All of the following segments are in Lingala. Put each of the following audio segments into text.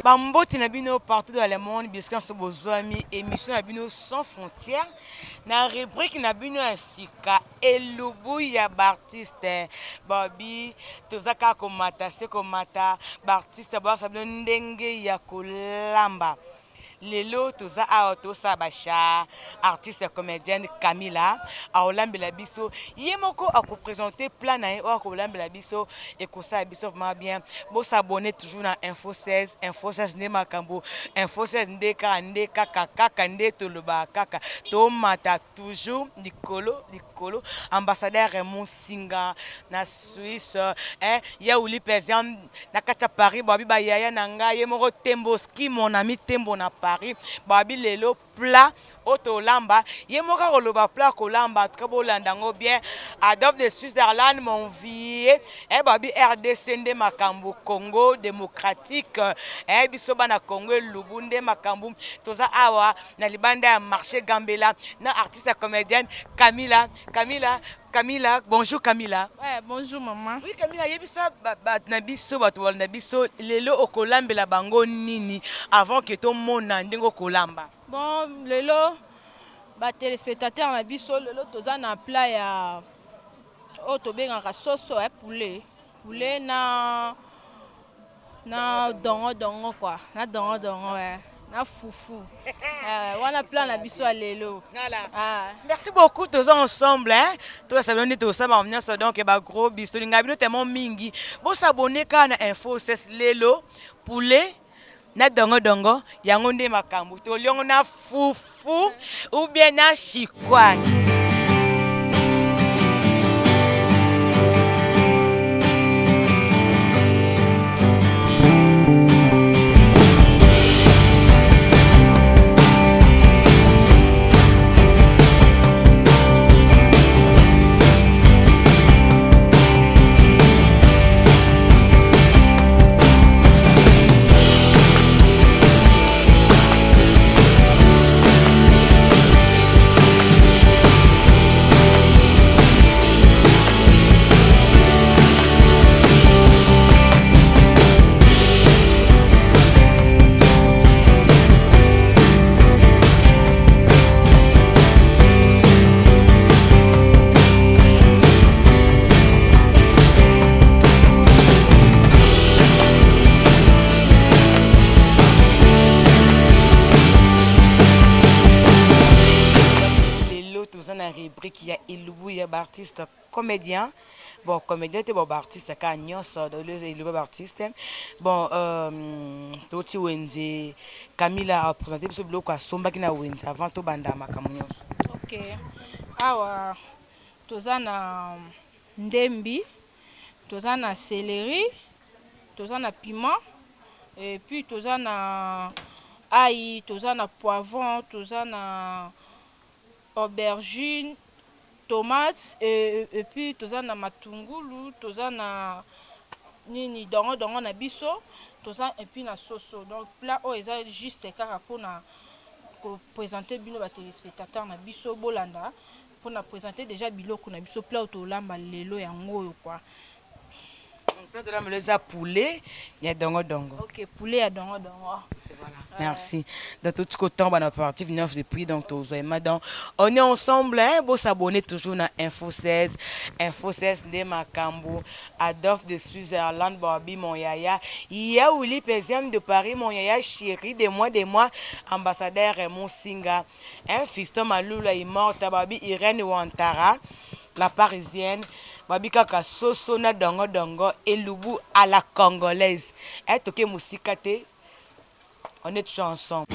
Bamboti na bino partout dans le monde, biscuit so bozwami émission na bino sans frontières. Na rubrique na bino asika elubu ya artiste Bobby tozaka komata se komata artiste ba sabino ndenge ya kolamba. Lelo toza a tosa basha artiste comédienne Camila a olambela biso yemoko a ko présenter plan na o ko olambela biso et ko sa biso vraiment bien bo s'abonner toujours na Info 16 ne makambo Info 16 ndeka kaka ndeto loba kaka to mata toujours likolo ambassadeur Raymond Singa na Suisse ya uli président na kacha Paris Bobby ba yaya nanga yemoko Temboski mon ami Tembo na Paris Bobby lelo plat auto lamba yemoka koloba plat kolamba trop landango bien adopte de Switzerland mon vie Bobby RDC nde makambo Congo démocratique biso bana Congo lubunde makambo toza awa na libanda ya marché Gambela na artiste comédienne Camila, bonjour Camila. Ouais, bonjour maman. Oui Camila, yebisa na biso bato na biso lelo okolambela bango nini avant que to mona ndengo kolamba. Bon, lelo ba téléspectateurs na biso lelo toza na plat ya o to bengaka soso poulet na dongo quoi. Na dongo ouais. Na foufou. Wana plan na biso à lelo. Voilà. Merci beaucoup tous ensemble Toi ça donne tout ça ma donc ba gros biso ngabino tellement mingi. Bo s'abonner ka na Info 16 lelo poulet na dongo yango nde makambo to liongo na foufou ou bien na chikwani. Rubrique ya ilubu ya artiste comédien bon comédien te bon artiste ka nyonso de les ilubu artiste bon toti wenze Camila a présenté ce bloc à somba kina wenze avant to banda makambo nyonso. OK. Awa toza na ndembi, toza na céleri, toza na piment et puis toza na ail, toza na poivron, toza na aubergine, tomates et puis toza na matungulu, toza na nini dongo na biso, toza et puis na soso. Donc plat o eza juste kaka pona ko présenter bino ba téléspectateurs na biso bolanda pona présenter déjà biloko na biso plat to lamba lelo yango quoi. Plat de la meleza poulet ya dongo. OK, poulet ya dongo. Voilà. Merci. Dans tout ce temps, on a parti venir depuis donc on est ensemble pour s'abonner toujours à Info 16 de Makambo, Adolphe de Switzerland, Bobby mon yaya, il y a Willy Péziam de Paris mon yaya chéri des mois ambassadeur Raymond Singa, fiston Maloula est mort, Bobby Irène Wantara, la parisienne. Babi kaka soso na dongo elubu à la congolaise. Toke musikate. On est toujours ensemble.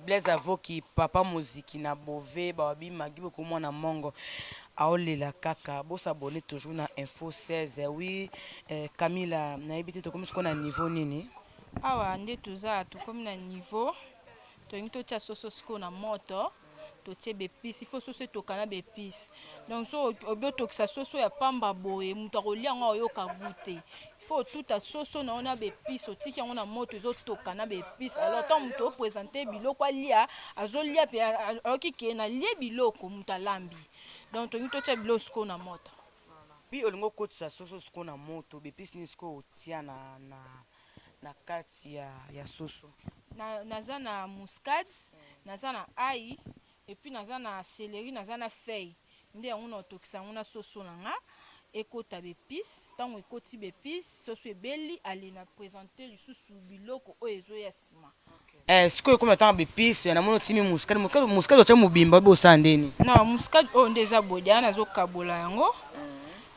Blaise Avoki papa muziki na bové babi magi beaucoup mwana mongo aolela kaka bo s'abonner toujours na info 16 oui Camila na ebité to comme ce qu'on a niveau nini awa nde toza tokomi na niveau tolingi totia soso siko na moto totie bepisi ifo soso etokana bepisi donc so obi otokisa soso ya pamba boye moto akolia yango ayoka gute ifo otuta soso na ona bepisi otiki yango na moto ezotokana bepisi alors tant moto opresente biloko alia azolia mpe ayoki ke na lie biloko moto alambi donc tolingi totia biloko siko na moto puis olingo kotisa soso siko na moto bepisi ni siko otia na kati ya soso naza na muscade naza na ail et puis naza na céleri naza na feuille nde yango na otokisa yango na soso na nga ekota bepisi ntango ekoti bepisi soso ebeli ale na présente lisusu biloko oyo ezoya nsima sikoyo komi atanga bepisi namoni otimi muscade otia mobimba obi osala ndeni non muscade oyo nde eza bodia nazokabola yango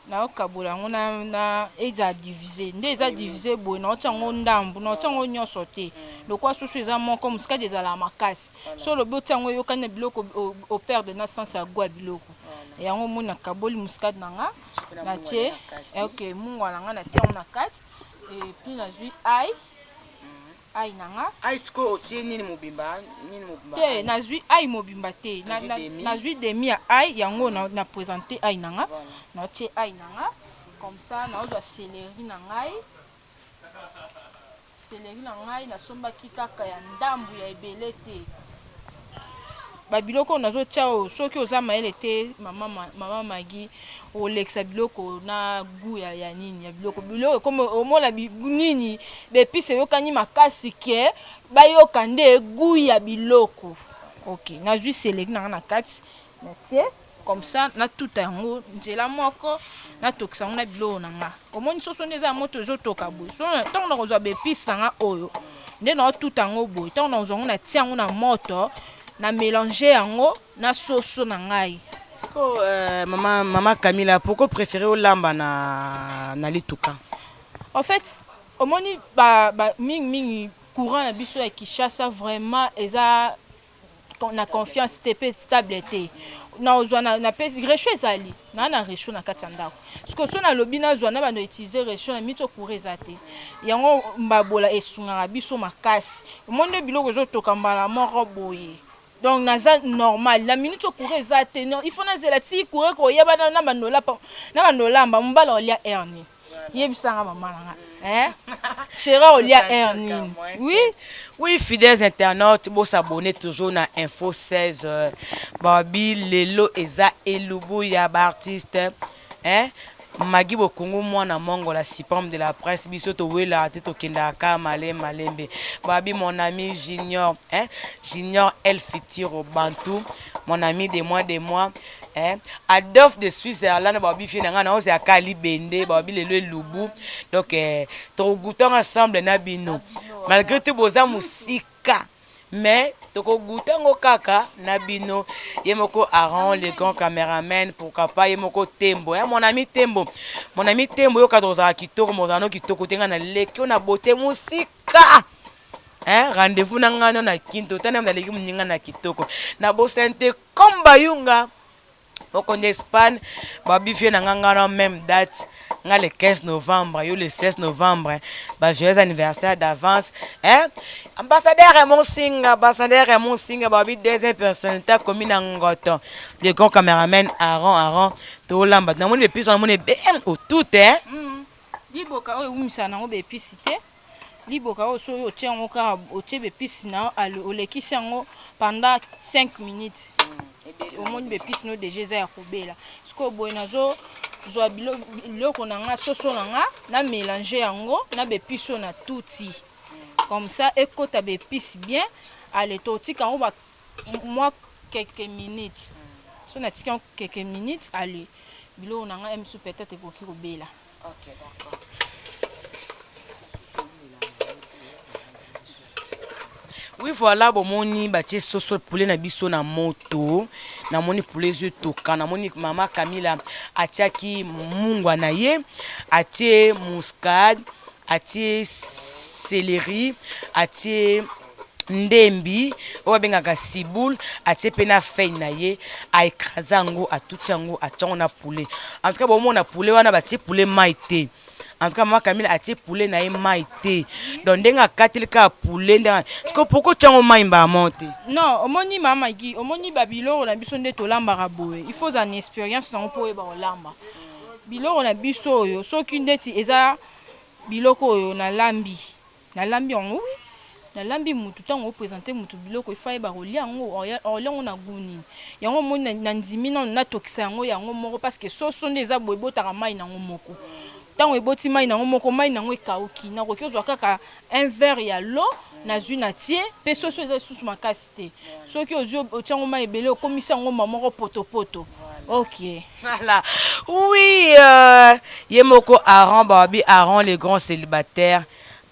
naokabola yango na eza divise nde eza divise boye naotia yango ndambu naotia yango nyonso te lokwa soso eza moko muscade ezala makasi so lobi otia yango eyokani na biloko operde na sanse ya goût ya biloko yango omoni nakaboli muscade na nga natie ok mungwa na nga natia yango na kati epuis nazwi ai na nga ai sikoyo otie nini mobimba te nazwi ai mobimba te nazwi demi ya ai yango na présente ai na nga naotie ai na nga comme ça naozwa céleri na ngai nasombaki kaka ya ndambu ya ebele te babiloko nazotia oyo soki oza mayele te mama magi olekisa biloko na goût ya nini ya biloko comme omona nini bepisi eyokani makasi ke bayoka nde goût ya biloko ok nazwi céleri na nga na kati natie comme ça natuta yango nzela moko natokisa yango na biloko na nga omoni soso nde eza ya moto ezotoka boye ntango nakozwa bepisi na nga oyo nde naotuta yango boye ntango nakozwa yango natia yango na moto na mélanger yango na soso na ngai siko mama Camila pourquoi préférer olamba na lituka en fait omoni mingi courant na biso ya Kinshasa vraiment eza na confiance te pe stable te nazwa na réchaud ezali na réchaud na kati ya ndako siko so nalobi nazwa na bando utiliser réchaud na mito courant eza te yango mbabola esungaka biso makasi omoni biloko ezotoka mbala moko boye donc naza normal la minute courant eza te il faut nazela ti courant koyeba na bandolamba mbala olia erni yebisanga mama nanga chéra olia erni oui fidèles internautes bo s'abonner toujours na info 16 babi lelo eza elubu ya ba artiste Magi Bokongo mwana mongo la sipam de la presse biso to wela te to kendaka malembe babi mon ami Junior El Fitiro Bantu mon ami de moi Adolphe de Switzerland babi fi nga na ose akali bende babi lelo elubu donc to goûtons ensemble na bino malgré tout boza musika mais toko gutango kaka na bino yemoko Aaron le grand caméraman pourquoi pas yemoko Tembo mon ami Tembo yo kadoza kitoko mozano kitoko tenga na leki na beauté musika rendez-vous na ngano na kinto tana na leki muninga na kitoko na bosente komba yunga Au d'Espagne, Babi vient en même date, le 15 novembre, le 16 novembre, joyeux anniversaire d'avance. Ambassadeur Raymond Singh, Babi deuxième personnalité commune en Goton. Le grand caméraman Aaron, tout l'amba. Dans mon épisode, on est bien au tout, Liboka, oui, ça n'a pas épicité. Liboka, au tien, au tien, au lekisi pendant 5 minutes. Au monde bepisi no déjà za ya kobela siko boy nazo zwa biloko nanga soso nanga na mélanger yango na bepiso na tuti comme ça ekota bepisi bien ale to tika ngo ba moi quelques minutes so na tika quelques minutes ale biloko nanga emsu peut-être ekoki kobela. OK, d'accord. Oui, voilà, bon, moni, bâti soso poulet na biso na moto, na moni poulet yeux toka, na moni maman Camila, atiaki mungwa na ye, atie muscade, atie céleri, atie ndembi oyo babengaka siboule atie mpe na feuille na ye aekrase yango atuti yango atia yango na poulet. En tout cas bomona poulet wana batie poulet mai te. En tout cas mama Camille atie poulet na ye mai te. Donc ndenge akateli kaka poulet ndenge siko poko tia yango mai mbamo te. Non omoni mama gi omoni babiloko na biso nde tolambaka boye il faut une expérience nango mpo oyeba kolamba biloko na biso oyo soki ndeti eza biloko oyo nalambi yango nalambi mutu ntango opresente mutu biloko efayeba kolia yango olia yango na guni yango omoni na ndimi nano natokisa yango moko parce que soso nde eza boye ebotaka mai nango moko ntango eboti mai nango moko mai nango ekauki nakoki ozwa kaka un verre ya l'eau nazwi na tie mpe soso eza lisusu makasi te soki ozwi otiango mai ebele okomisa yango mamoko potopoto. Ok. Voilà. Oui, Yemoko Aaron, Babi Aaron, les grands célibataires.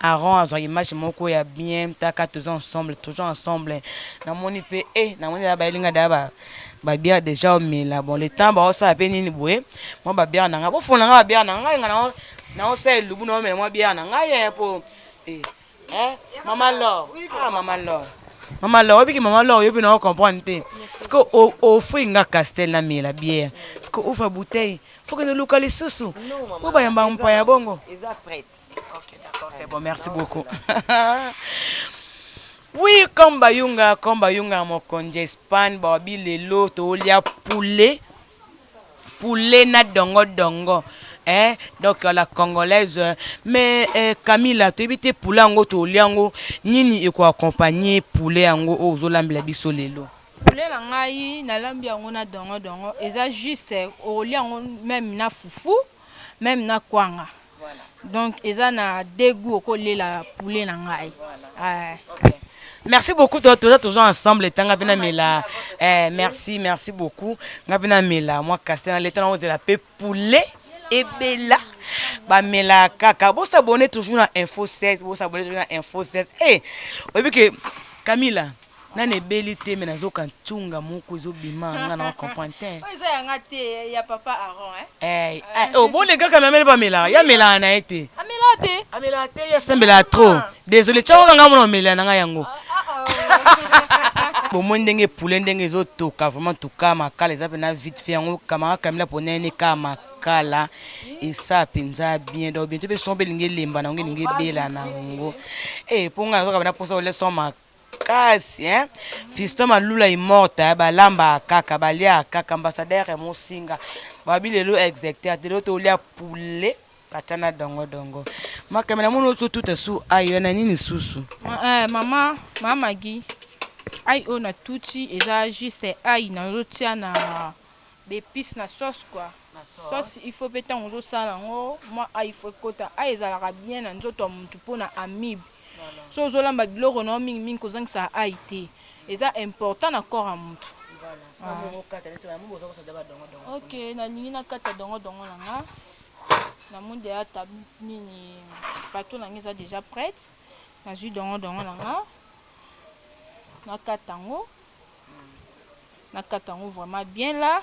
Aaron, ils ont image moko ya bien, taka toujours ensemble. Na moni pe na moni la balinga daba. Babia déjà mais là bon le temps ba ça pe nini boye. Moi babia nanga, bo fona nga babia nanga na o sai lubu no mais moi bia nanga ye po Maman Laure. Ah Maman Laure. Maman Laure, obi ki Maman Laure, yobi na comprendre te. Parce que au fou nga castel na mi la bière. Parce que ouvre bouteille, faut que nous localiser sous. Ou ba yamba mpa ya bongo. Ils are prêts. OK, d'accord, c'est bon, merci beaucoup. Oui, comme bayunga mo konje Espagne, babi lelo to lia poulet na dongo. Donc la congolaise mais Camilla tu ebite poulet yango to liango nini eko accompagner poulet yango ozolambela biso lelo. Poulet na ngai nalambi yango na dongo eza juste olia yango même na fufu même na kwanga. Voilà. Donc eza na dégoût okolela poulet na ngai. Voilà. Okay. Merci beaucoup toujours ensemble tanga bina mela merci beaucoup ngabina mela moi castel le temps de la paix poulet et bella ba mela kaka bo s'abonner toujours na info 16 oyebi ke Camilla nane beli te mais nazo kantunga moko zo bima nga na comprendre oza yanga te ya papa Aaron oh bon les gars quand même pas mela ya mela na été amela te ya sembela trop désolé tchao nga mona mela na nga yango bon ndenge poulet ndenge zo toka vraiment toka makala eza pena vite fait yango kamara Camilla ponene ka makala esa penza bien donc bientôt pe sombe linge lemba na ngi linge bela na ngo ponga zo ka bana posa ole soma kasi fiston malula imorta balamba kaka balia kaka ambassadeur mosinga babilelo exécuteur de l'autre olia poulet katana dongo makamela mono so tout sous ayo na nini susu mama gi ai on a tuti eza juste ai na rotia na bépice na sauce quoi sauce il faut péter on sala ngo moi ai faut kota ai ezalaka bien na nzoto mutu pona amibe so zolamba biloko no mingi kozangisa ai te eza important na corps à mutu. Ok nalingi nakata dongo na nga na monde ya tabu nini plateau na ngeza déjà prête nazwi dongo na nga nakata yango vraiment bien là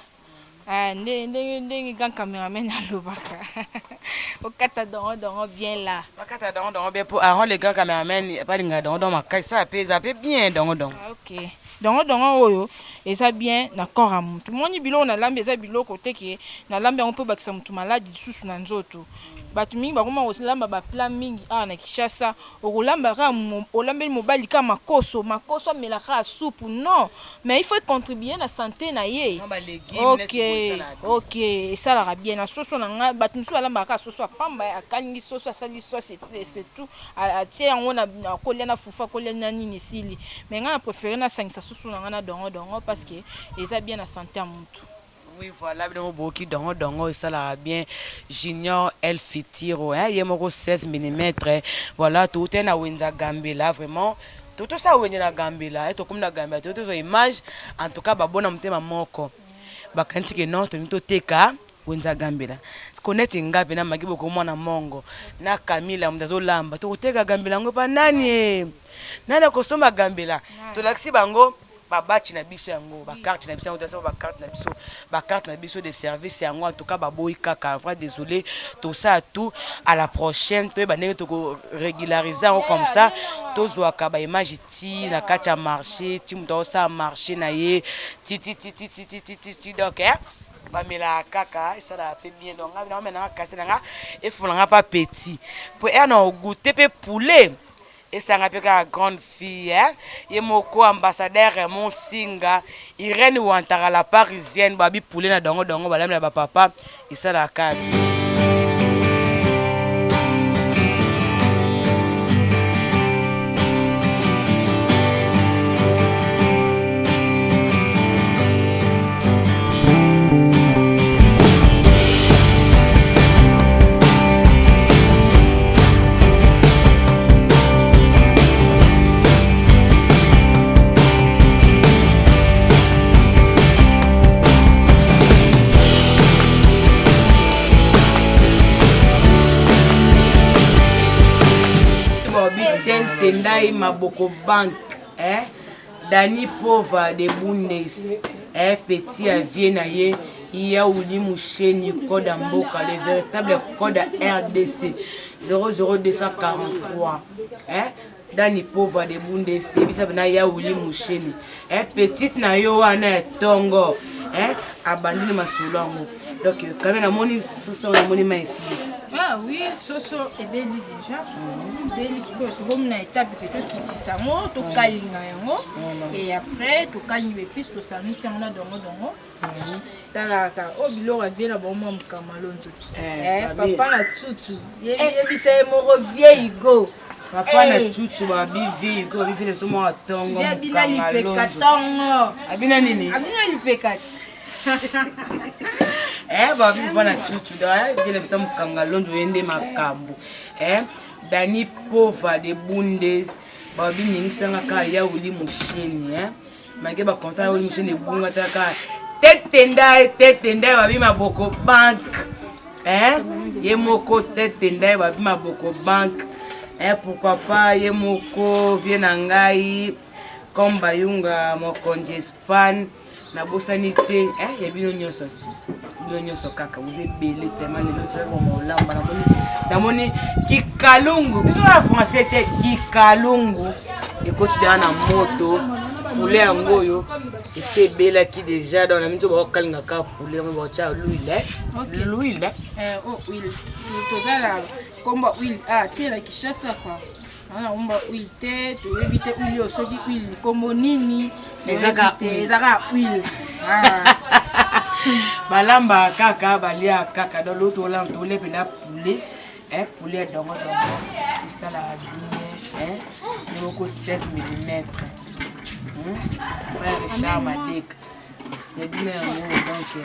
ndenge grand cameraman alobaka okata dongo bien là okata dongo bien pour Aaron les grands cameraman pas linga dongo makasi ça pèse bien dongo. OK dongo oyo eza bien na corps à mutu moni biloko na lambi eza biloko te ke na lambi on peut bakisa mutu maladi susu na nzoto batu mingi bakoma kolamba ba plat mingi na Kishasa okolamba ka olambeli mobali ka makoso melaka soupe non mais il faut contribuer na santé na ye. OK ça la bien na soso na nga batu nsu alamba ka soso pamba akangi soso asali sauce c'est tout a tie yango na kolia na fufa kolia na nini sili mais nga na préférer na sangisa soso na nga na dongo parce que eza bien na santé à mutu. Oui, voilà, beaucoup dongo, ça la bien. Junior El Fitiro, il y a 16 mm. Voilà, tout est na Winza Gambela, vraiment. Tout ça, on est na Gambela, et tout comme na Gambela, tout ça image, en tout cas, babona mtema moko. Bakanti ke non, to teka Winza Gambela. Connaître ngapi na magibo ko mwana mongo. Na Camilla mdazo lamba, to teka Gambela ngo pa nani? Nani ko soma Gambela. To laksi bango babachi na biso yango ba carte na biso yango ça ba carte na biso de service yango en tout cas baboyi kaka vraiment désolé tout ça tout à la prochaine to ba ndenge to régulariser comme ça to zwaka ba image ti na kati ya marché ti muto ça marché na ye ti donc bamela kaka ça la fait bien donc on maintenant casser nga et faut nga pas petit pour on goûter pe poulet et ça rappelle la grande fille hein et moko ambassadeur mon singa Irène Wantara la parisienne babi poulet na dongo balam na papa et ça la calme. Tendai Maboko Bank, Dani Pauvre de Bundes, petit à Viennaye, il y a Ouli Moucheni, code en Boca, le véritable code RDC 00243. Dani Pauvre de Bundes, il y a Ouli Moucheni, petite Nayoana Tongo, abandonne ma soulongo. Donc, quand même, la monnaie, ce sont les monnaies ici. Ah oui, Soso est belle déjà. Belle sport. Comme une étape que tu tisamo, tu kalinga yango. Et après, tu kalinga plus, tu sami si on a dongo. Talaka, oh bilo avait la bombe kamalon tout. Papa na tutu. Yebi c'est mon vieil go. Papa na tutu ba bi vieil go, bi fait le somo atongo. Abina li pekatongo. Abina nini? Abina li pekati. Babi bana tutu da vile bisa mukanga londo ende makambo Dani Pauvre de Bundes babi ningisanga ka ya Uli Musheni mage ba konta ya Uli Musheni bunga taka tetendai babi Maboko Bank ye moko tetendai babi Maboko Bank pourquoi pas ye moko viena ngai comme bayunga mokonje Espagne na bosanité ya bino nyonso ti bino nyonso kaka vous êtes belé tellement les autres vont lamba na moni kikalungu biso ya français te kikalungu et coach de na moto poulet yango yo et c'est bela qui déjà dans la minute ba kalinga ka poulet ba cha l'huile oh huile tozala komba huile tela kishasa kwa ana umba huile te to éviter huile osoki huile kombo nini ezaka huile balamba kaka balia kaka dans l'autre lampe to le pena poulet poulet dongo ça la bien numéro 16 mm frère Richard Madek le dîner donc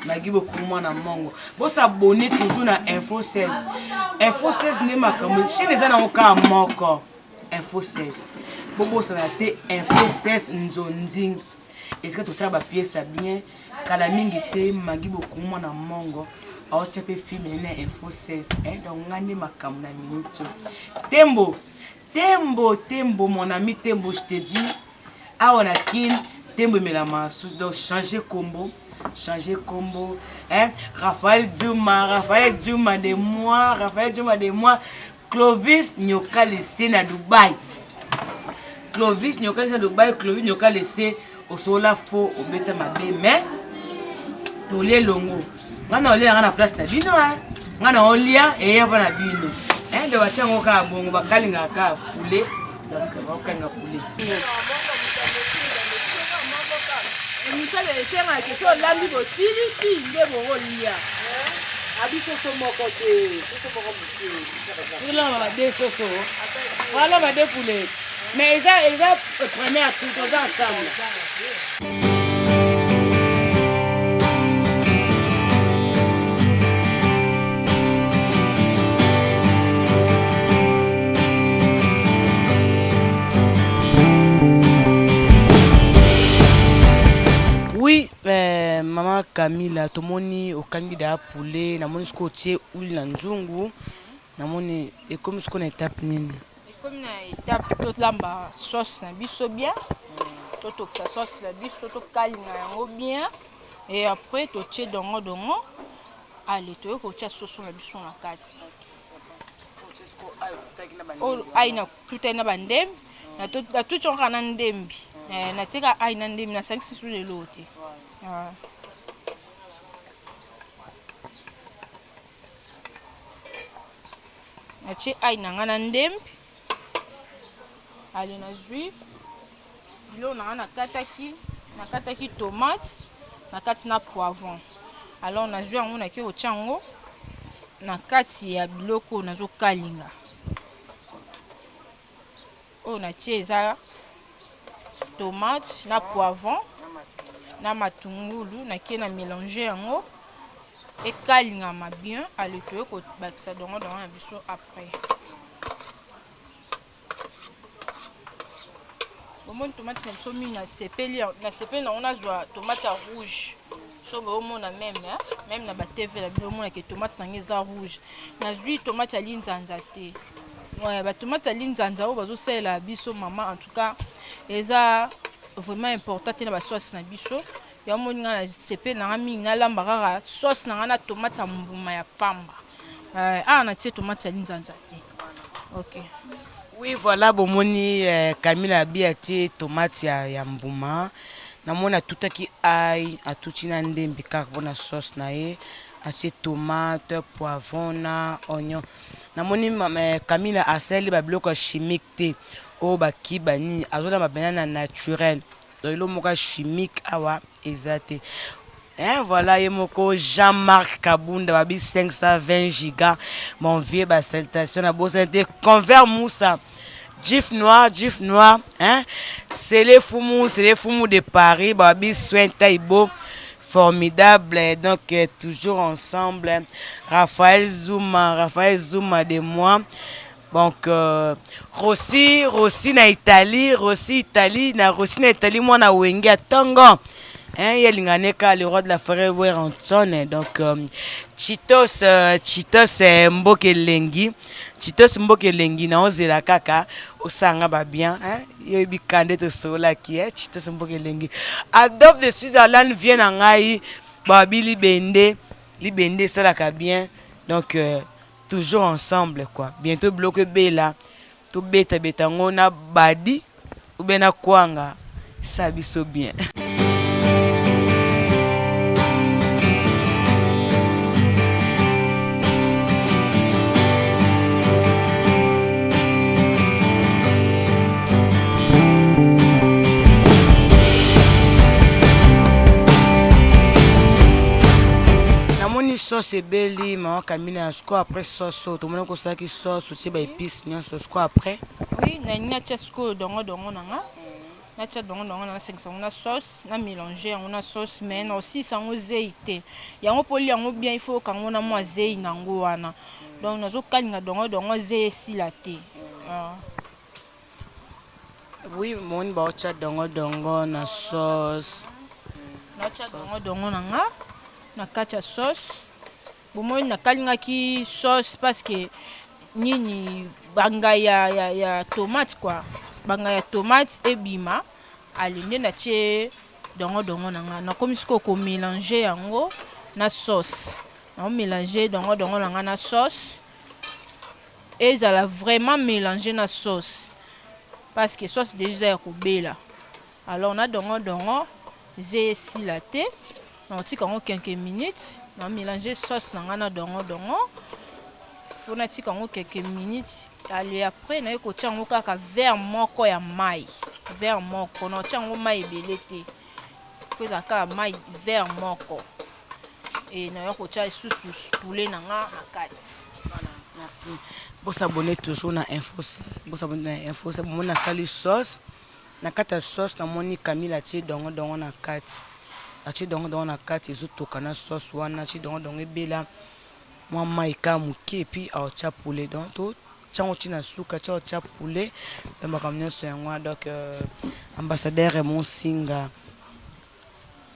magi beaucoup mwana mongo bo s'abonner toujours na info 16 ne makambo chez les ana oka moko info 16 bobo ça na te info 16 nzonding est-ce que tu as ba pièce bien kala mingi te magi beaucoup mwana mongo au chepe film na info 16 donc ngani makambo na minute tembo mon ami tembo je te dis awana kin tembo melama donc changer combo Raphaël Djouma de moi Clovis Nyoka laissé na Dubaï Clovis Nyoka laissé au sola faux au beta mabe mais tolé longo ngana ole ngana place na bino ngana olia e yaba na bino de wachango ka bongo bakalinga ka poulet donc bakanga poulet Misale esenga keso lambi bo silisi nde bolia abiso so moko te so moko muke ila ba de soso wala ba de poulet mais ils ont première tout ensemble. Oui, maman Camilla, tomoni okangi da poulet, na moni sko tie uli na nzungu, na moni et comme ce qu'on étape nini. Et comme na étape toute lamba sauce na biso bien. totokisa sauce na biso tokalinga yango bien et après totie dongo allez toyo kotia sauce na biso na kati ai na tuta na bandembi na tuta on kana ndembi na tika ai na ndembi na sangisi su lelo te na tie ai na ngana ndembi allez na jus bilo na kataki tomate na kati na poivron alors na jus yango na ki otia yango na kati ya biloko nazo kalinga oyo na tie eza tomate na poivron na matungulu na ki na mélanger yango ekalingama bien ale toyo kobakisa dongo na biso après bomoni tomate na biso mingi nasepeli nango nazwa tomate ya rouge so boomona même na batv na bino omona ke tomate nango eza rouge nazwi tomate ya linzanza te batomate ya linzanza oyo bazosalela biso mama en tout cas eza vraiment important te na basauce na biso ya moni nga nasepeli nanga mingi nalamba kaka sauce nanga na tomate ya mbuma ya pamba awa natie tomate ya linzanza te ok. Oui, voilà, bomoni Camille abi atie tomate ya mbuma. Namona tutaki ai atuti na ndembi kaka bona sauce na ye. Atie tomate, poivron na oignon. Namoni Camille asali ba biloko chimique te. O baki bani azola mabana naturel. Donc ilo moka chimique awa ezate. Voilà, yemoko Jean-Marc Kabunda, babi 520 gigas. Mon vieux, bah, salutation à beau santé. Convert Moussa. Gif noir, hein? C'est les foumous de Paris. Babi soin taïbo. Formidable. Donc, toujours ensemble. Raphaël Zouma de moi. Donc, Rossi na Italie, moi na Wenge à Tongo. Hein, Yelinganeka, le roi de la forêt Weranton. Donc, Chitos Mbokelengi. Chitos Mbokelengi na ozela kaka. Osanga ba bien. Hein, yebi kande to sola ki. Chitos Mbokelengi. Adolphe de Switzerland vient en Aïe. Babi Libende, ça la bien. Donc, toujours ensemble, quoi. Bientôt, bloqué Bela. Tout beta ngona badi. Ou bena kwanga. Ça biso bien. Sauce beli maman Camille à quoi après sauce tout le monde ko saki sauce aussi ba épices non sauce quoi après oui na tia sko dongo nanga na tia dongo na 500 na sauce na mélanger on a sauce mais non aussi sango zeite yango poli yango bien il faut kango na moi zei nango wana donc nazo kalinga dongo zei silate oui mon ba tia dongo na sauce na tia dongo nanga na kacha sauce bomoi na kalingaki sauce parce que nini banga ya tomate quoi banga ya tomate ebima alinde na tie dongo nanga na komisiko ko mélanger yango na sauce na mélanger dongo nanga na sauce et ça l'a vraiment mélangé na sauce parce que sauce déjà ya kobela alors na dongo zé silaté on tika ngo quelques minutes na mélanger sauce na dongo faut na tika ngo quelques minutes allez après na ko tia ngo kaka verre moko ya mai verre moko na tia ngo mai belete faut za ka mai verre moko et na ko tia susu poulet na kati. Merci pour s'abonner toujours na info c'est bon na sali sauce na kata sauce na moni Camille atie dongo na kati atie dongo na kati ezotoka na sauce wana atie dongo ebela mwa maika muke puis aotia poulet donc to tiango tina suka tia poulet pamba kamnyonso yango donc ambassadeur Monsinga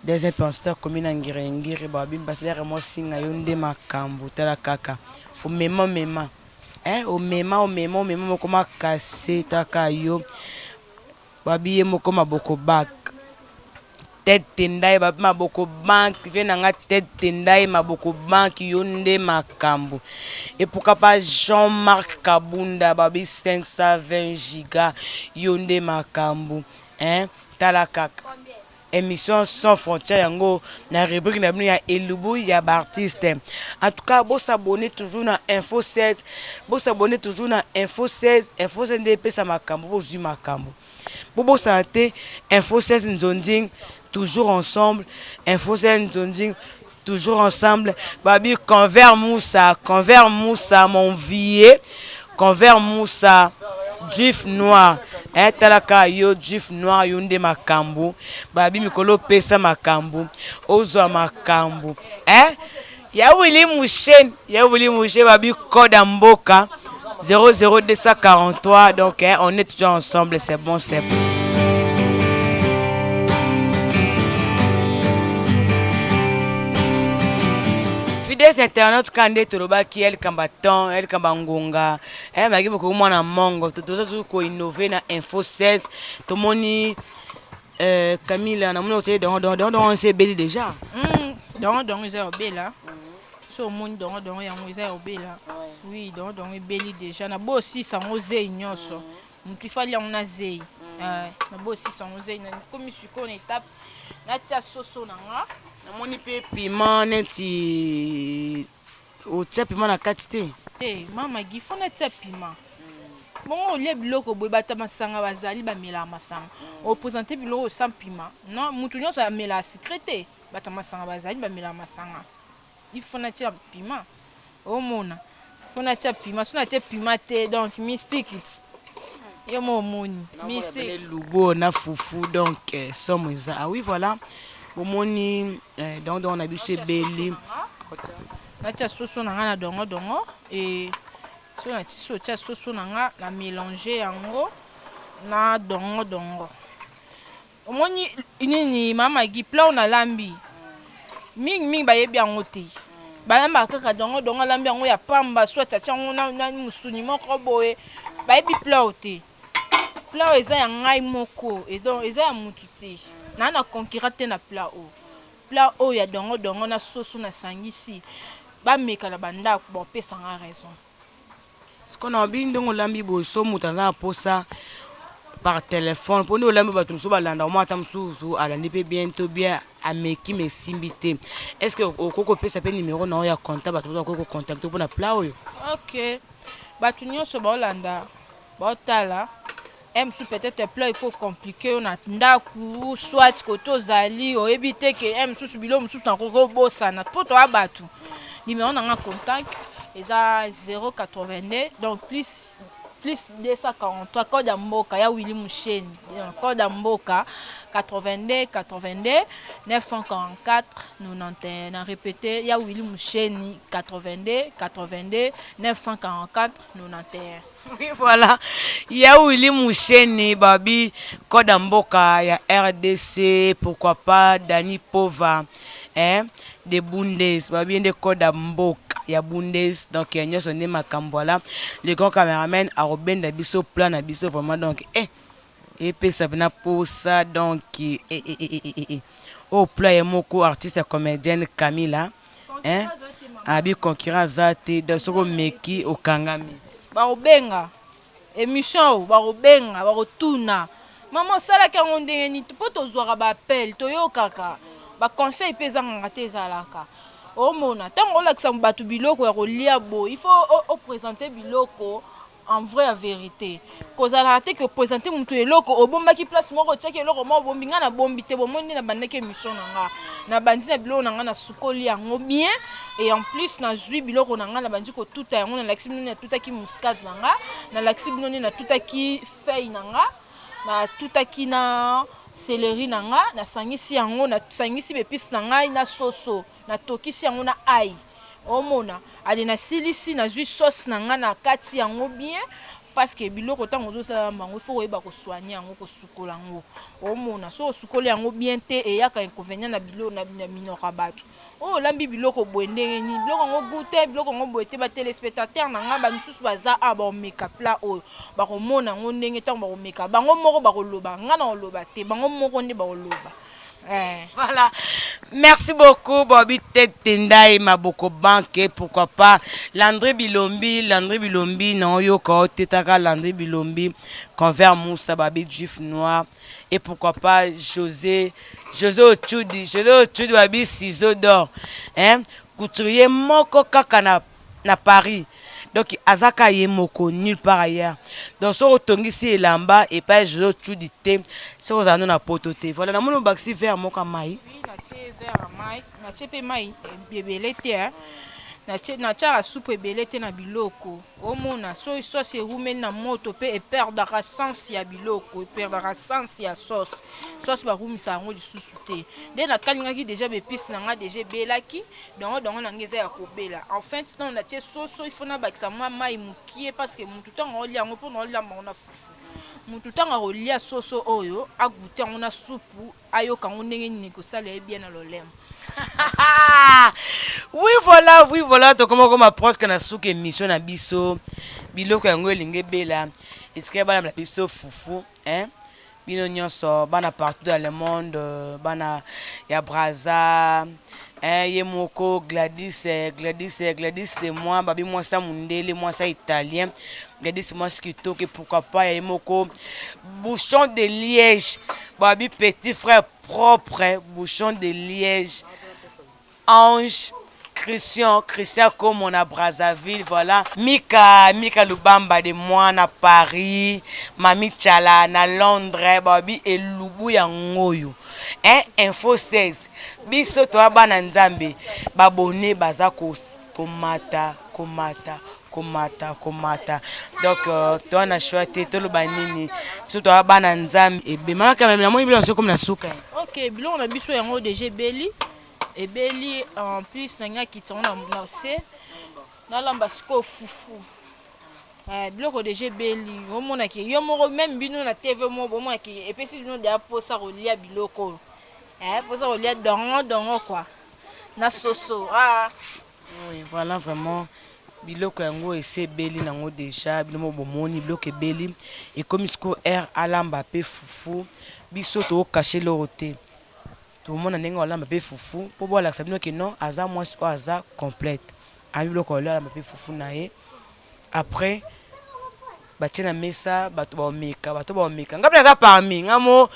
des pasteur commune ngirengiri babi ambassadeur Monsinga yonde makambo tala kaka o mema moko makase taka yo babi moko maboko bak tête tendai ba maboko banque vient nga tête tendai maboko banque yonde makambo et pourquoi pas Jean-Marc Kabunda babi 520 giga yonde makambo hein talaka émission sans frontières yango na rubrique na bino ya elubu ya artiste. En tout cas, vous s'abonnez toujours na Info 16, vous s'abonnez toujours na Info 16, Info 16 DP sa makambo, vous zu makambo. Vous santé Info 16 Nzonding toujours ensemble, Info 16 Nzonding toujours ensemble. Babi Convert Moussa mon vieux, Convert Moussa Juif noir. Talaka yo Juif noir yonde makambo babi mikolo pesa makambo ozwa makambo ya Willy Mouchen babi code mboka 00243 donc on est toujours ensemble, c'est bon, c'est bon. Fidèles internautes kande toloba ki el kambaton el kambangonga magi boko mwana mongo tout ko innover na Info 16 to moni Camille na moni hotel don c'est beli déjà don ils ont bela so moni don ya ils ont bela oui don beli déjà na bo aussi sango ze nyonso mutu fali on na ze na bo aussi sango ze na comme suko na étape na tia soso na nga moni pe piment neti o tia piment na kati te mama gi fona tia piment bon le biloko boy bata masanga bazali ba mela masanga o présenter biloko sans piment non mutu nyonso ya mela secrété bata masanga bazali ba mela masanga il fona tia piment o mona fona tia piment sona tia piment te donc mystique yo mo moni mystique lubo na fufu donc somme ça ah oui voilà omoni donc on a vu ce belli na tia soso na nga na dongo et so na tia soso na nga la mélanger yango na dongo omoni nini mama gi plat na lambi ming ba yebi yango te balamba kaka dongo lambi yango ya pamba soit tia yango na musuni moko boye ba yebi plat te plat eza ya ngai moko et donc eza ya mutu te na concurrente na plat o ya dongo na soso na sangisi ba meka na banda bon pesa nga raison ce qu'on a bien donc lambi bo so mutanza posa par téléphone pour nous lambi batum so balanda mo atam so ala ni pe bientôt bien ameki me simbité est-ce que okoko pesa pe numéro na ya contact batu okoko contact pour na plat oyo OK batu nyonso ba olanda ba otala sous peut-être plat iko compliqué on a ndaku soit koto zali o ebite ke sous bilo sous na koko bosana poto abatu numéro na contact eza 082 donc plus 243 code ya mboka ya Willy Mouchen code ya mboka 82 944 91 na répété ya Willy Mouchen 82 944 91. Oui, voilà. Il y a Willy Mouchen, babi, code mboka, il y a RDC, pourquoi pas, Dani Pova, des Bundes, babi, des code mboka, il y a Bundes, donc il y a son nom voilà. Le grand caméraman a Robin d'Abisso, plan d'Abisso, vraiment, donc, et puis ça vient pour ça, donc, au plat, il y a mon artiste comédienne Camilla, abi concurrent Zate, de ce meki au Kangami. Barobenga émission barobenga barotuna mama sala ka ndenge ni po tozwaka ba appel toyokaka ba conseil peza ngaka te zalaka o mona tango olakisa batu biloko ya kolia bo il faut présenter biloko en vrai la vérité kozala te que présenter mutu eloko obombaki place moko tiaki eloko mo bombi nga na bombi te bomondi na bandeke émission na bandi na biloko na nga na sukoli yango bien et en plus na zui biloko na nga na bandi ko tuta yango na laksi bino na tutaki muscade na nga na laksi bino na tutaki feuille na nga na tutaki na céleri na nga na sangisi yango na sangisi bepisi na ngai na soso na tokisi yango na ai omona ali na silisi na zui sauce na nga na kati yango bien parce que biloko tango zo sala bango il faut koyeba ko soigner yango ko sukola yango omona so sukola yango bien te e yaka inconvénient na biloko na minoka bato lambi biloko boendenge ni biloko ngo goûter biloko ngo boete ba téléspectateur na nga ba misusu baza ba make plat oyo ba komona ngo ndenge tango ba komeka bango moko ba koloba nga na koloba te bango moko nde ba koloba Voilà. Merci beaucoup, Bobby Tendai Maboko Banque. Pourquoi pas Landry Bilombi, non yoko tetaka Landry Bilombi, convert Moussa Babi Juif Noir. Et pourquoi pas José Ochudi, Babi Ciseaux d'or. Hein? Couturier Moko Kaka na Paris. Donc azaka ye moko nulle part ailleurs. Donc so otongisi elamba et pas José Ochudi te, c'est aux anons na potote. Voilà, na mono baxi vers moka mai. Oui, na tie vers mai, na tie pe mai ebele te hein. Na tia soupe ebele te na biloko. Omona so sauce erumeli na moto pe eperdaka sens ya biloko, eperdaka sens ya sauce. Sauce barumisa yango lisusu te. Nde na kalingaki déjà bepisi na nga déjà ebelaki, donc na ngeza ya kobela. Enfin, tant na tie soso il faut na bakisa mwa mai mukie parce que mutu tanga olia yango po na olia na fufu. Mutu tanga olia soso oyo agute yango na supu ayoka ngo ndenge nini kosala bien na lolemo. Oui voilà to comme approche kana souke émission na biso biloko yango elinge bela etika bana na biso fufu hein bino nyonso bana partout dans le monde bana ya Braza hein yemoko Gladys de moi babi moi ça mundele moi ça italien Gladys moi ce qui toque pourquoi pas yemoko bouchon de Liège babi petit frère propre bouchon de Liège Ange Christian comme on a Brazzaville, voilà. Mika Lubamba de moi na Paris, Mami Chala na Londres, Babi et Lubu ya ngoyo. Info 16. Biso to bana nzambe, babone baza komata. Donc to na choité to lo banini. Biso to bana nzambe e be maka même la moi bilanso comme na suka. OK, bilon na biso yango déjà beli. Et beli en plus na kitona na se na lamba sko fufu biloko déjà beli omona ki yo moko même bino na TV mo bomona ki epesi bino de posa rolia biloko posa rolia dongo quoi na soso oui voilà vraiment biloko yango ese beli nango déjà bino bomoni biloko beli et comme sko air alamba pe fufu biso to cacher le roté. Tout le monde a un peu foufou pour voir l'accepter que non aza moins ou aza complète a eu le colère un peu foufou naé après batina mesa bato ba omeka ngapi aza parmi ngamo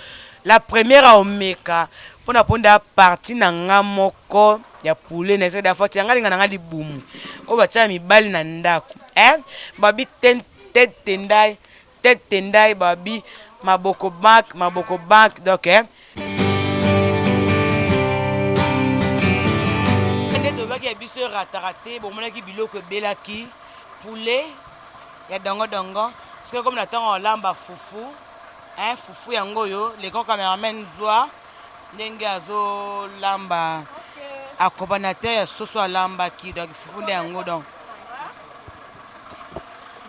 la première a omeka pour na ponda partie na ngamoko ya poulet na seda foti nga linga nga libumu o batia mibali na ndako babi tête tendai babi maboko bank donc ya biso ratarate bomonaki biloko belaki poulet ya dongo parce que comme natanga olamba fufu fufu yango yo le grand cameraman zwa ndenge azo lamba accompagnateur ya soso alamba ki donc fufu nde yango donc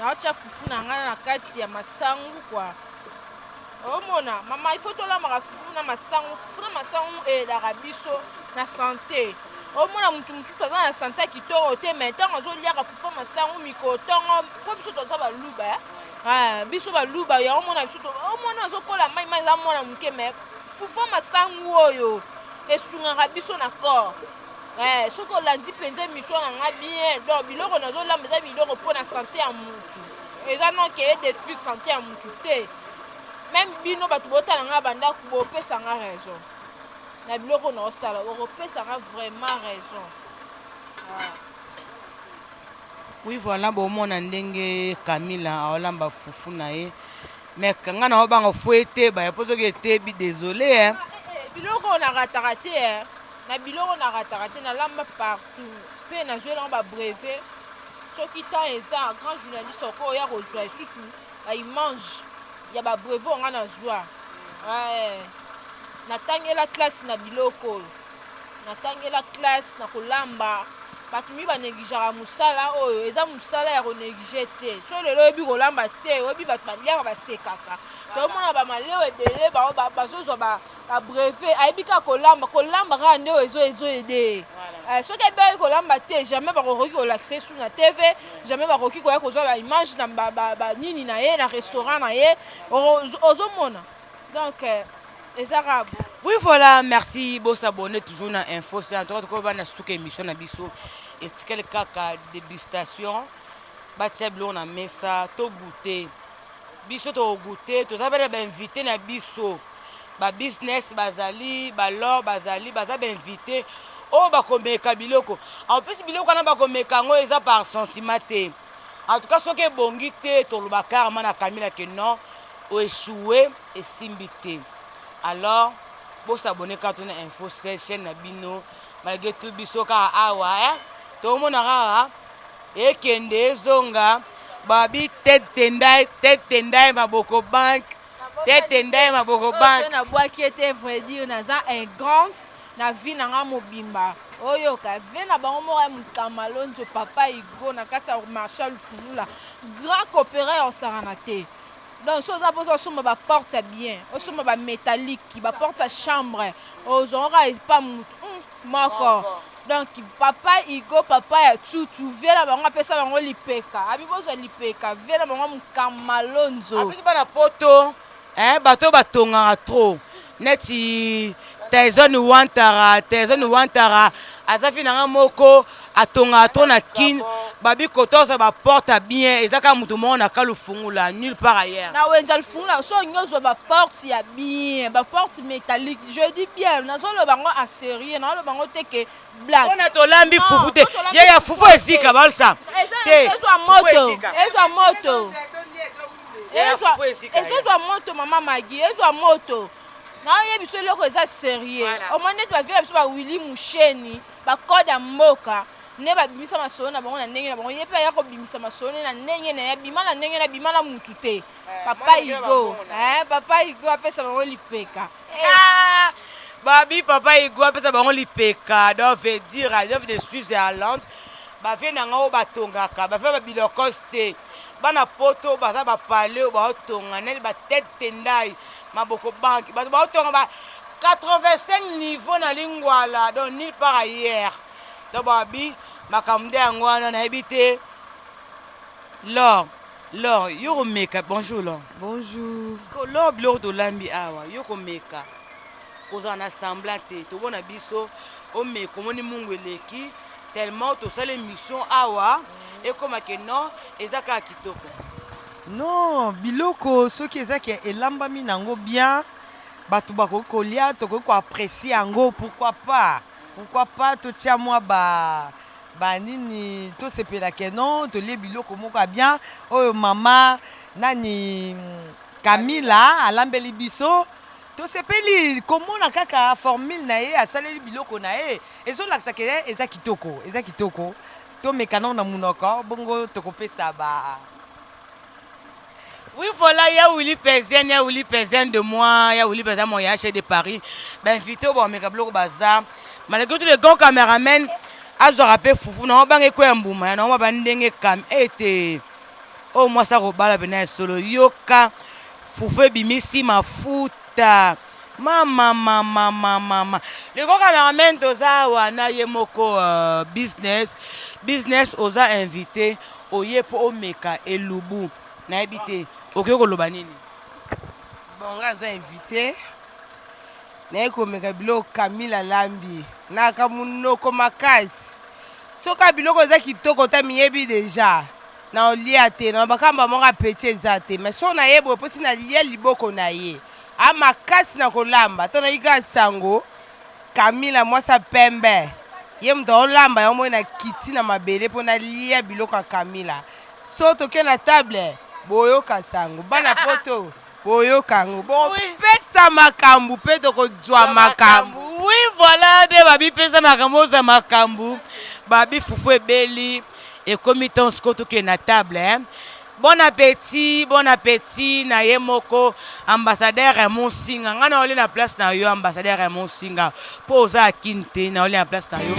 na acha fufu na ngana na kati ya masangu quoi omona mama il faut to lamba fufu na masangu et la rabiso na santé. Au moins, on a un santé qui tord te maintenant on a liaka fufu masangu mikotongo po biso toza ba luba biso ba luba ya omona biso au moins on kola mai za mona muke me fufu masangu oyo esungaka biso na corps soko landi penze miso na nga bien donc biloko nazo lamba za biloko po na santé ya mutu eza non ke détruire santé ya mutu te même bino batu bota na nga banda ko pesa nga raison. Na biloko na osala okopesaka vraiment raison. Oui voilà bomona ndenge Camila olamba fufu na ye mais kanga na obanga fouete ba poto ke te bi désolé biloko na ratarate na biloko na ratarate na lamba partout pe na jouer ba brevet soki ta eza grand journaliste ko ya kozwa isusu ba mange ya ba brevet on na joie natangela classe na biloko natangela classe na kolamba bato mi banégligera musala oyo eza musala ya konéglige te so lelo oyebi kolamba te oyebi bato baliaka basekaka tomona bamaleo ebele bazozwa babrevet ayebi kaka kolamba kaka nde oyo ezoede soki ebeyi kolamba te jamais bakokoki kolakise su na tv jamais bakoki koya kozwa baimage na banini na ye na restaurant na ye ozomona donc Et ça va. Oui, voilà, merci. Bon, s'abonner toujours dans Info. C'est en tout cas, on a sous émission na biso. Et quel cas dégustation. Batia blo na mesa, to goûter. Biso to goûter, to ça va invité na biso. Ba business bazali, ba lor bazali, baza ba invité. Oh, ba komeka biloko. En plus, biloko na ba komeka ngo eza par sentiment te. En tout cas, ce que bongi te, to lo bakar mana Camila que non, o échoué et simbité. Alors, pour s'abonner quand on a info chaîne na bino, malgré tout biso ka awa to mona rara e kende zonga babi tête tendai maboko bank tête tendai maboko bank na bois qui était vrai dire naza un grand na vie na nga mobimba oyo ka ve na bango mo mukamalonzo papa igo na kati ya marshal funula grand coopéré en saranate. Donc, si vous avez une porte bien, une métallique, une porte à chambre, vous n'aurez pas mort. Donc, papa, Igo, papa, tout, viens là, on appelle ça l'ipeka. Abibo, l'ipeka, viens là, on kamalonzo. Après, tu vas na poto, bateau, batonga trop. Neti, Tyson Wantara, azafi na moko, atonga trop na kin. Babi kotosa ba porte bien ezaka mutu mo na kalu fungula nulle part ailleurs. Na wenza fungula so nyozo ba porte ya bien, ba porte métallique. Je dis bien, na so le bango en sérieux, na le bango te que blague. On a to lambi fufu te. Ya fufu esika balsa. Te. Ezo moto. Ezo moto mama Magi, ezo moto. Na yebi so loko eza sérieux. Au moins net ba vient biso ba Willy Musheni, ba code mboka. Ne ba bimisa masolo na bango na ndenge na bango yepe ya ko bimisa masolo na ndenge na ya bima na ndenge na bima na mutu te. Papa Igo apesa bango lipeka. Babi papa Igo apesa bango lipeka. Donc veut dire à l'œuvre de Suisse-Irlande ba vient na ngo batongaka ba fait ba bilokoste bana poto baza ba parler ba tonga ne ba tête tendai maboko banki ba tonga ba 85 niveaux na lingwala donc nulle part ailleurs. Donc babi makamde angwana na habité Laure yoko meka bonjour Laure. Bonjour. Parce que Laure bilo to lambi awa yoko meka koza na semblant te to bona biso o me komoni mungu eleki tellement to sale mission awa et comme que non ezaka kitoko. Non, biloko soki ezaki elambami nango bien batu bakokolia to ko apprécier ango pourquoi pas to tia moi ba nini to sepela ke non to le biloko moko bien oyo mama nani Camila alambeli biso to sepeli komona kaka formule na ye asaleli biloko na ye ezolakisa ke eza kitoko to mekana na munoko bongo tokopesa ba. Oui, voilà, il y a Willy Pezen de moi, il y a Willy Pezen, mon yaché de Paris. Ben, invité au Megabloc Bazar. Malgré tous les grands caméramens, Azo rappelé Foufou, non, on va pas mbouma, non, on va pas cam, été. Oh, moi, ça robala bena solo. Yoka, Foufou bimisi ma futa. Mama. Les grands caméramens, toza, wana, yemoko, business, oza invité, oyepo, omeka, elubu. Na habité. Ok, koloba nini? Bon, on invité. Na komeka biloko Camila lambi. Na kamunoko makasi. Soka biloko za kitoko ta miyebi déjà. Na olia te na bakamba monga petit ezate. Mais so na yebo posi na lia liboko na ye. A makasi na kolamba. To na iga sango. Camila mwasa pembe. Ye mdo olamba ya mwe na kiti na mabele po na lia biloko Camila. So toke na table. Boyo kasango bana poto boyo kango bon pesa makambu peto ko jwa makambu. Oui voilà de babi pesa makambu za makambu babi fufu ebeli et comme ton skoto ke na table bon appétit na ye moko ambassadeur Raymond Singa ngana ole na place na yo ambassadeur Raymond Singa poza kinte na ole na place na yo.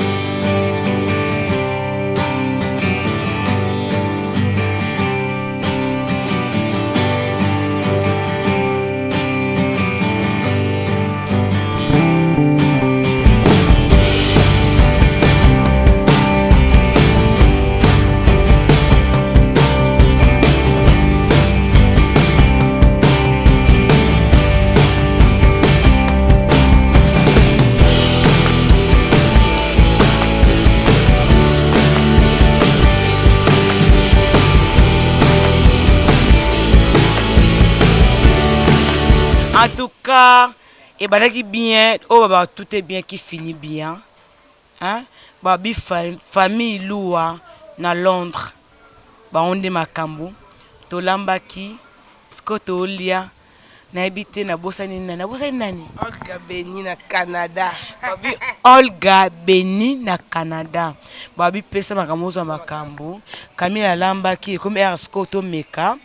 cas ebandaki bien oyo tout est bien qui finit bien hein babi famille Lua na Londres baonde makambo tolambaki siko tolia nayebi te nabosani nani Olga Beni na Canada babi Olga Beni na Canada babi pesa makambo ozwa makambo Camille alambaki ekomi siko tomeka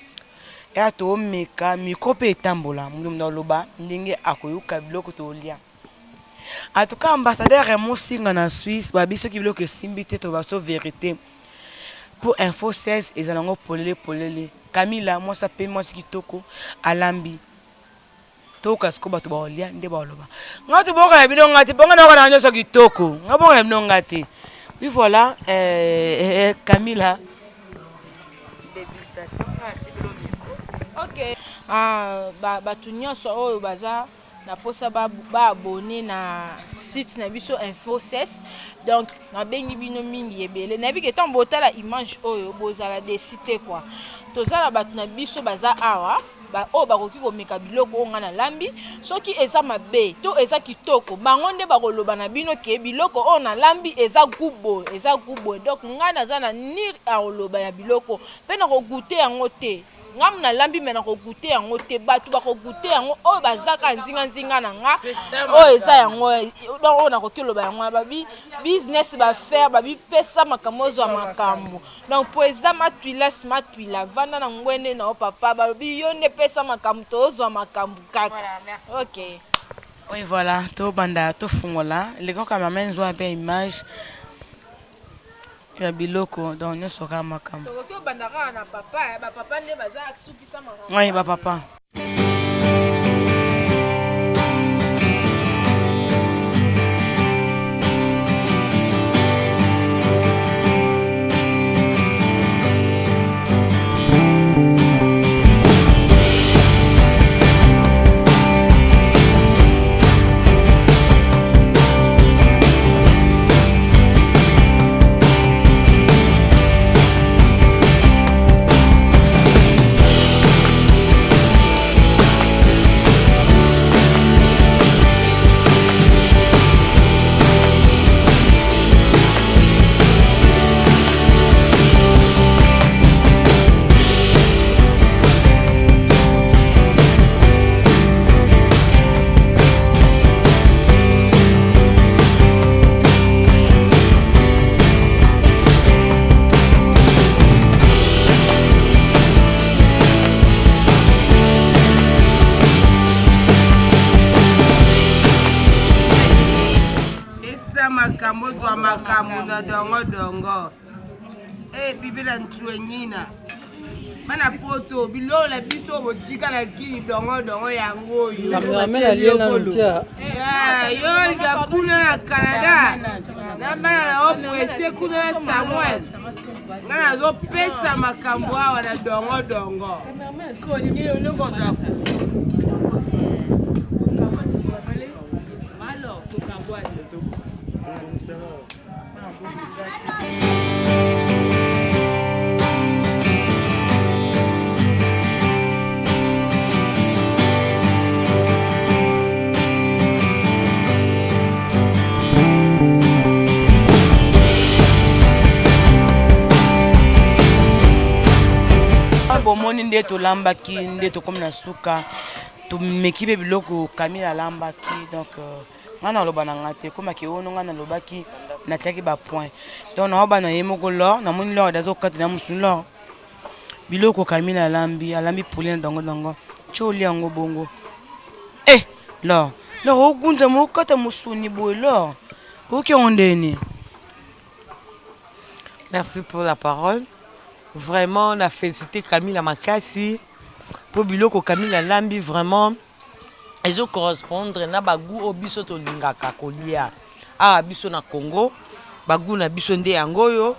to meka miko pe etambola mundu mnaloba ndenge akoyuka biloko tolia en tout cas ambassadeur Raymond Singa na Suisse babi soki biloko esimbi te to baso vérité pour info 16 ezanango polele Camilla mwasa pe mwasi kitoko alambi toka siko bato baolia nde baoloba ngati boka ya bino ngati bonga na kana nyoso kitoko ngabonga ya bino ngati oui voilà Camilla dégustation ok bato nyonso oyo baza na posa baabone na site na biso info 16 donc nabengi bino mingi ebele nayebi ke ntango botala image oyo bozala desite kwa tozala bato na biso baza awa oyo bakoki komeka biloko oyo nga na lambi soki eza mabe to eza kitoko bango nde bakoloba na bino ke biloko oyo na lambi eza gubo donc nga naza na nir akoloba ya biloko mpe nakogute yango te ngam na lambi mena ko goûter yango te batu ba ko goûter yango o bazaka nzinga na nga o eza yango donc on a ko kiloba yango ba business ba faire ba bi pesa makambo zo makambo donc président matwila vanda na ngwende na papa ba bi yone pesa makambo to zo makambo kaka OK. Oui voilà, to banda to fungola les gars quand même zo un peu image ya biloko donc nyoso ka makambo to ko bandaka na papa ba papa ne baza sukisa makambo oui ba papa makambo twa makambo na dongo pipi na ntsuenyina bana poto bilo la biso botika na kini dongo yango oyo yo ga kuna na Canada na bana na opwese kuna na Samuel ngana zo pesa makambo awa na dongo bomoni nde tolambaki nde tokomi na suka tomeki mpe biloko Camille alambaki donc nga naloba na nga te komaki ono nga nalobaki natiaki bapoint donc naoba na ye moko lor namoni lor azokata na mosu lor biloko Camille alambi poulet na dongo ti olia yango bongo lor ogunza mokata mosuni boye lor oki yango ndeni. Merci pour la parole. Vraiment, on a félicité Camille Makassi pour biloko Camille alambi vraiment. Ils ont correspondre na bagu obiso to lingaka kolia. Biso na Congo, bagu na biso nde yangoyo.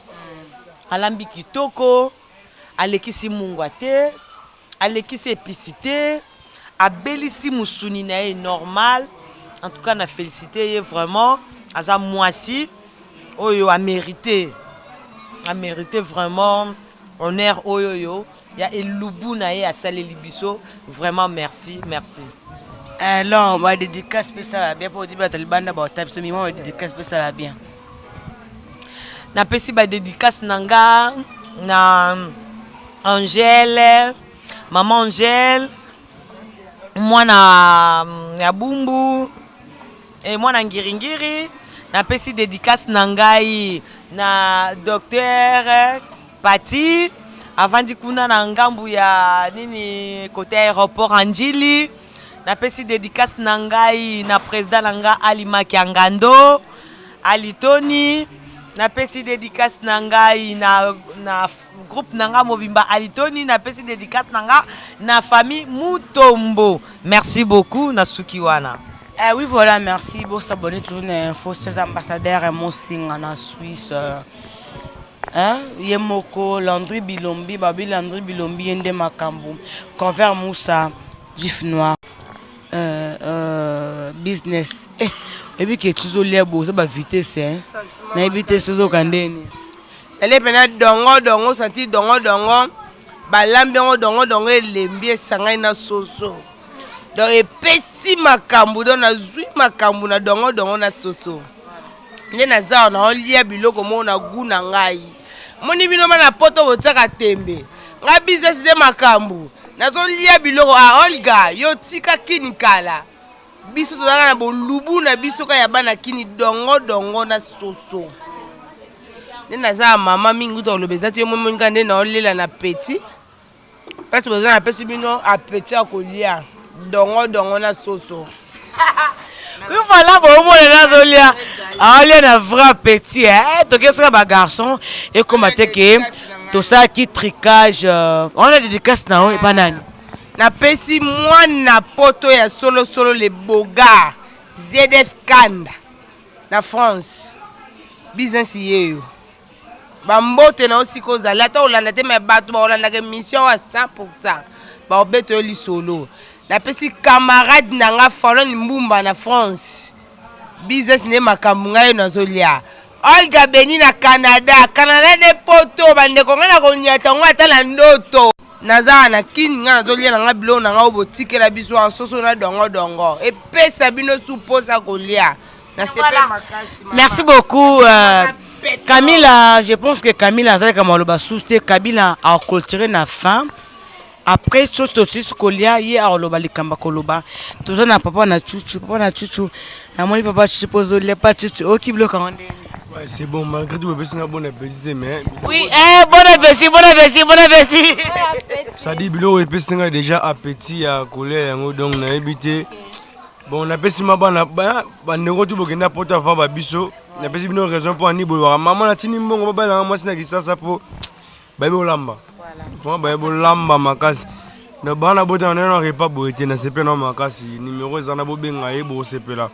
Alambi kitoko, alekisi mungwa te, alekisi épicité, abelisi musuni na ye normal. En tout cas, on a félicité vraiment. Aza moisi, oyo a mérité vraiment. Honneur oyoyo, il y a Elubu na ye a salé libiso. Vraiment merci. Alors, ma dédicace spéciale bien pour dire que le banda ba tape ce moment dédicace spéciale bien. Na pesi ba dédicace nanga na Angèle, maman Angèle, moi na Bumbu et moi na Ngiringiri. Na pesi dédicace nangai na docteur Pati avant di kuna na ngambu ya nini côté aéroport Anjili. Na pesi dédicace nangai na président nanga Ali Makiangando, Ali Tony. Na pesi dédicace nangai na groupe nanga Mobimba Ali Tony. Na pesi dédicace nanga na famille Mutombo. Merci beaucoup na Sukiwana. Oui, voilà, merci. Bon, s'abonner toujours à Info, ces ambassadeurs et mon signe en Suisse. Yemoko, Landry Bilombi, Babi Landry Bilombi, Yende Makambu, Convert Moussa, Gif Noir, Business. Et puis que tu as l'air beau, ça va vitesse, hein. Na vitesse, c'est au Kandeni. Elle est venue dongo, senti dongo, balambiango dongo, lembi, sangai na soso. Donc, epesi makambu, donc nazui makambu na dongo na soso. Nde naza na olia biloko mo na gu na ngai. Moni bino na poto botsaka tembe. Nga business de makambu. Nazo lia biloko a Olga, yo tika kini kala. Biso tozaka na bolubu na biso ka ya bana kini dongo na soso. Nde naza mama mingi to lobeza to mo nga nde na olela na petit. Parce que vous avez appelé bino appétit à kolia. Dongo na soso. Oui, voilà, bon, moi, Nazolia. Ah, il y a un vrai petit, hein. Donc, il y a un garçon. Et comme que tout ça qui tricage. On a des dédicaces, non, et banane. Na pesi moi na poto ya solo les boga. ZF Kanda. Na France. Business yeo. Bambote na aussi cause la to la te me bato ba la mission à 100%. Ba obeto li solo. La pesi camarade nanga Fallon Mbumba na France. Business ne makambu ngai nazolia. Olga Beni na Canada de poto bande ko ngana ko nyata ngata la ndoto. Naza na kini nga nazolia nanga bilo nanga obotike la biso en soso na dongo. Et pesa bino supposa kolia. Na sepe makasi. Merci beaucoup. Camilla, je pense que Camilla a comme le basouste Kabila a culturé na fin. Après chose tout ce kolia hier au loba likamba koloba. Toujours na papa na chuchu, na moni papa chuchu pozo le pas chuchu. O qui bloque en Ouais, c'est bon, malgré tout, je suis un bon appétit, mais... Oui, bon appétit. Ça dit, bilo appétit déjà appétit à coller, donc on a évité. Bon, on a appétit ma bonne, on a tout pour n'importe avant babiso. On a appétit une raison pour un niveau. Maman a tini bon, on va pas moi c'est ça pour baby lamba. Voilà. Baby lamba ma casse. Le ban a beau on a un repas pour être na CP non ma casse numéro ça na beau bien ngaé pour CP là.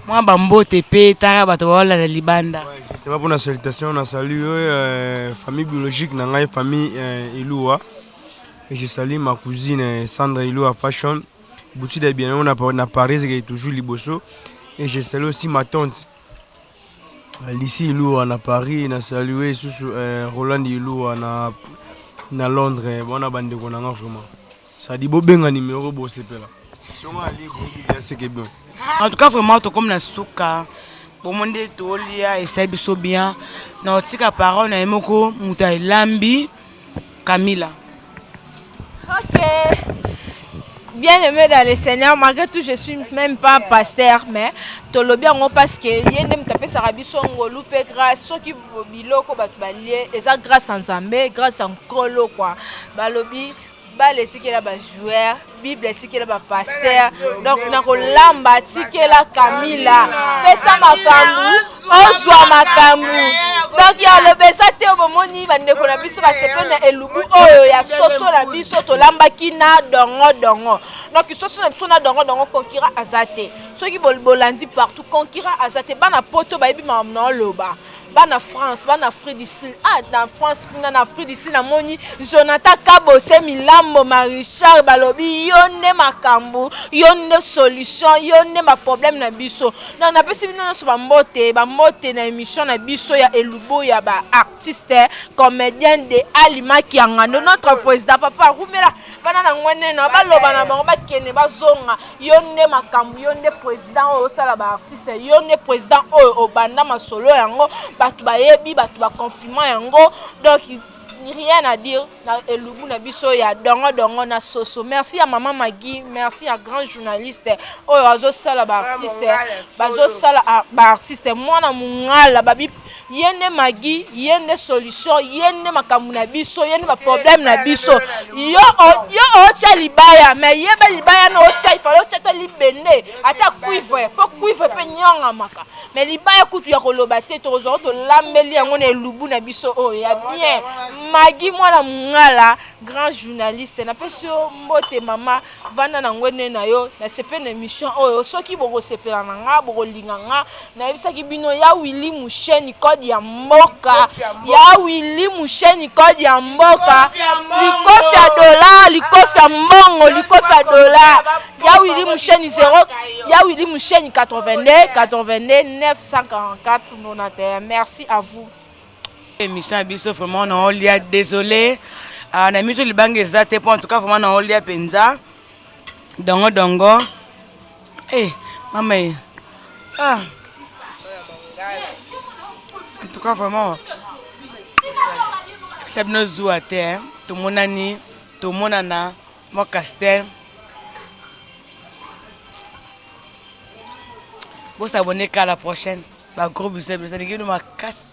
Moi bambo TP tara bato wala na libanda. Justement pour la salutation, on a salué famille biologique na ngai famille Iloua. Et je salue ma cousine Sandra Iloua Fashion. Boutique de bien on a Paris qui est toujours liboso. Et je salue aussi ma tante Alicie Iloua na Paris, na salué sous Roland Iloua na Londres. Bon a bande ko na vraiment. Ça dit bo benga numéro bo CP là. Si on a aller c'est que bien. En tout cas, vraiment, comme la souka, pour mon détolia et ça biso bien. Na tika parole na emoko mutai lambi Camilla. Ok. Bien aimé dans le Seigneur, malgré tout, je ne suis même pas pasteur, mais tout le bien parce que yénem tapé sarabiso ngolupe grâce ceux qui biloko batbalié et ça grâce en Zambé, grâce en Kolo quoi. Balobi les tickets là joueur, Bible tickets là pasteur. Donc na kolamba tickets là Camilla. Pesa makambu, ozwa makambu. Donc ya le besa te omoni bande ko na biso ba sepena elubu oyo ya soso na biso to lamba kina dongo. Donc soso na biso na dongo concurrent azate. Ceux qui bolandi partout concurrent azate bana poto ba yebi mamna loba. bana France bana Afrique du Sud na France kuna na Afrique du Sud na moni Jonathan Kabose Milambo Marichard balobi yonne makambu yonne solution yonne ma problème na biso donc na pesi bino so bambote na émission na biso ya Elubo ya ba artiste comédien de Alima Kiangano notre président papa rumela bana na ngwene na baloba na bango bakene bazonga yonne makambu yonne président o sala ba artiste yonne président o obanda masolo yango batu bayebi batu ba confirmant yango donc rien à dire na Elubu na biso ya dongo na soso. Merci à maman Magui, merci à grand journaliste azo sala ba artiste bazo sala ba artiste moi na mungala babi yende Magui yende solution yende makambu na biso yende ba problème na biso yo ocha libaya mais yeba libaya na ocha il fallait ocha libende ata cuivre po cuivre pe nyanga maka mais libaya kutu ya koloba te to lambeli yango na Elubu na biso ya bien Magui mwana mungala grand journaliste na pesio mbote mama vanda na ngwene na yo na sepe na émission oyo soki boko sepela na nga boko linganga na bisaki bino ya Willy Musheni code ya mboka ya Willy Musheni code ya mboka likofi ya dollar likofi ya mbongo likofi ya dollar ya Willy Musheni 0 ya Willy Musheni 82 944 91 merci à vous. Émission biso vraiment on lia désolé na mito libanga ezate pour en tout cas vraiment on lia penza dongo mama en tout cas vraiment c'est bien zoua terre tout monani tout monana moi castel vous abonnez qu'à la prochaine ba gros bisous ça dit que ma casse